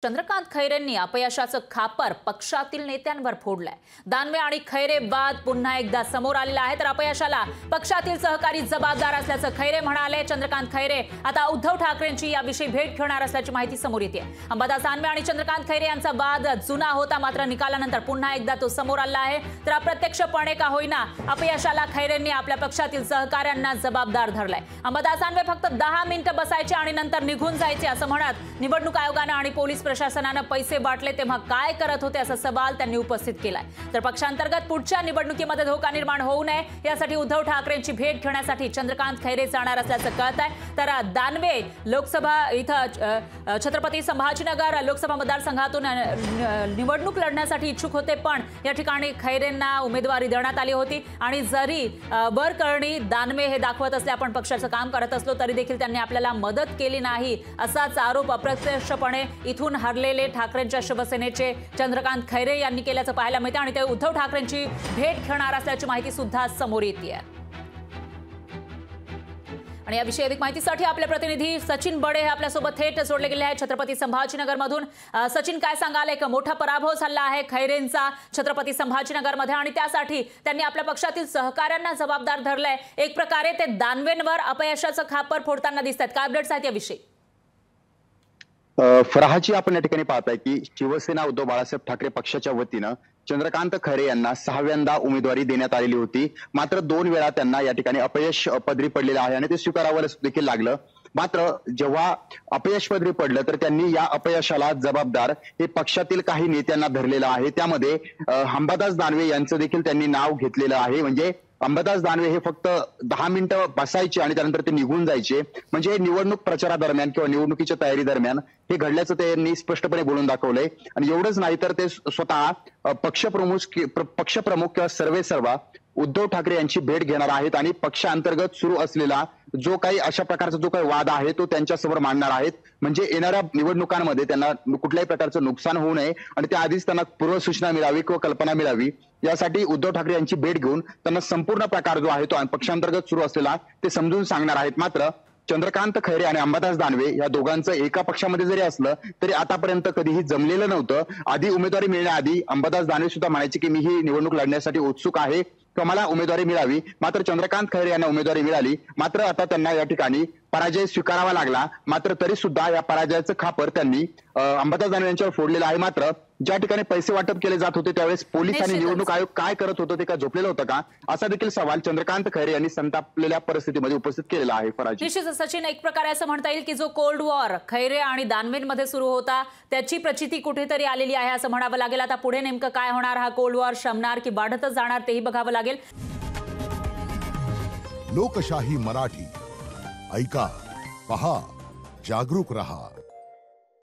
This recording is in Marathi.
चंद्रकांत खैरेंनी अपयशाचं खापर पक्षातील नेत्यांवर फोडलंय। दानवे आणि खैरे वाद पुन्हा एकदा समोर आलेला आहे, तर अपयशाला पक्षातील सहकारी जबाबदार असल्याचं खैरे म्हणाले। चंद्रकांत खैरे आता उद्धव ठाकरेंची याविषयी भेट घेणार असल्याची माहिती समोर येते। अंबादास दानवे आणि चंद्रकांत खैरे यांचा वाद जुना होता, मात्र निकालानंतर पुन्हा एकदा तो समोर आला आहे। तर अप्रत्यक्षपणे का होईना अपयशाला खैरेंनी आपल्या पक्षातील सहकाऱ्यांना जबाबदार धरलाय। अंबादास दानवे फक्त 10 मिनिटं बसायचे आणि नंतर निघून जायचे असं म्हणत निवडणूक आयोगाने आणि पोलीस प्रशासनाने पैसे बाटले तेव्हा काय करत होते असा सवाल त्यांनी उपस्थित केलाय। तर पक्षांतर्गत पुढच्या निवडणुकीमध्ये धोका निर्माण होऊ नये यासाठी उद्धव ठाकरेंची भेट घेण्यासाठी चंद्रकांत खैरे जाणार असल्याचं कळत आहे। तर दानवे लोकसभा इथं छत्रपती संभाजीनगर लोकसभा मतदारसंघातून निवडणूक लढण्यासाठी इच्छुक होते, पण या ठिकाणी खैरेंना उमेदवारी देण्यात आली होती आणि जरी वरकरणी दानवे हे दाखवत असले आपण पक्षाचं काम करत असलो तरी देखील त्यांनी आपल्याला मदत केली नाही असाच आरोप अप्रत्यक्षपणे इथून हरलेले ठाकरेंच्या शिवसेनेचे चंद्रकांत खैरे यांनी केल्याचं पाहायला मिळते आणि ते उद्धव ठाकरेंची भेट घेणार असल्याची माहिती सुद्धा समोर येते। आणि याविषयी अधिक माहितीसाठी आपले प्रतिनिधी सचिन बडे हे आपल्यासोबत थेट जोडले गेले आहेत छत्रपती संभाजीनगर मधून। सचिन, काय सांगाल? एक मोठा पराभव झाला आहे खैरेंचा छत्रपती संभाजीनगर मध्ये आणि त्यासाठी त्यांनी आपल्या पक्षातील सहकाऱ्यांना जबाबदार धरलंय। एक प्रकारे ते दानवेंवर अपयशाचं खापर फोडताना दिसतात। काय अपडेट्स आहेत याविषयी? फराहाची आपण या ठिकाणी पाहताय की शिवसेना उद्धव बाळासाहेब ठाकरे पक्षाच्या वतीनं चंद्रकांत खैरे यांना 6व्यांदा उमेदवारी देण्यात आलेली होती, मात्र 2 वेळा त्यांना या ठिकाणी अपयश पदरी पडलेलं आहे आणि ते स्वीकारावं देखील लागलं। मात्र जेव्हा अपयश पदरी पडलं तर त्यांनी या अपयशाला जबाबदार हे पक्षातील काही नेत्यांना धरलेलं आहे। त्यामध्ये अंबादास दानवे यांचं देखील त्यांनी नाव घेतलेलं आहे। म्हणजे अंबादास दानवे हे फक्त 10 मिनिटं बसायचे आणि त्यानंतर ते निघून जायचे, म्हणजे निवडणूक प्रचारादरम्यान किंवा निवडणुकीच्या तयारी दरम्यान हे घडल्याचं त्यांनी स्पष्टपणे बोलून दाखवलंय। आणि एवढंच नाही तर ते स्वतः पक्षप्रमुख किंवा सर्वेसर्वा उद्धव ठाकरे यांची भेट घेणार आहेत आणि पक्षांतर्गत सुरू असलेला जो काही अशा प्रकारचा जो काही वाद आहे तो त्यांच्यासमोर मांडणार आहेत। म्हणजे येणाऱ्या निवडणुकांमध्ये त्यांना कुठल्याही प्रकारचं नुकसान होऊ नये आणि त्याआधीच त्यांना पूर्वसूचना मिळावी किंवा कल्पना मिळावी यासाठी उद्धव ठाकरे यांची भेट घेऊन त्यांना संपूर्ण प्रकार जो आहे तो पक्षांतर्गत सुरू असलेला ते समजून सांगणार आहेत। मात्र चंद्रकांत खैरे आणि अंबादास दानवे या दोघांचं एका पक्षामध्ये जरी असलं तरी आतापर्यंत कधीही जमलेलं नव्हतं। आधी उमेदवारी मिळण्याआधी अंबादास दानवे सुद्धा म्हणायचे की मी ही निवडणूक लढण्यासाठी उत्सुक आहे किंवा मला उमेदवारी मिळावी, मात्र चंद्रकांत खैरे यांना उमेदवारी मिळाली, मात्र आता त्यांना या ठिकाणी पराजय स्वीकारावा लागला। मात्र तरी सुद्धा या पराजयाचं खापर त्यांनी अंबादास दानवे यांच्यावर फोडलेलं आहे। मात्र ज्या ठिकाणी पैसे वाटप केले जात होते त्यावेळेस पोलीस आणि निवडणूक आयोग काय करत होतं ते का झोपलेलं होतं का असा देखील सवाल चंद्रकांत खैरे यांनी संतापलेल्या परिस्थितीमध्ये उपस्थित केलेला आहे। फराजी, निश्चितच सचिन, एक प्रकारे असं म्हणता येईल की जो कोल्ड वॉर खैरे आणि दानवेंमध्ये सुरू होता त्याची प्रचिती कुठेतरी आलेली आहे असं म्हणावं लागेल। आता पुढे नेमकं काय होणार, हा कोल्ड वॉर शमणार की वाढतच जाणार तेही बघावं लागेल। लोकशाही मराठी ऐका, पहा, जागरूक रहा।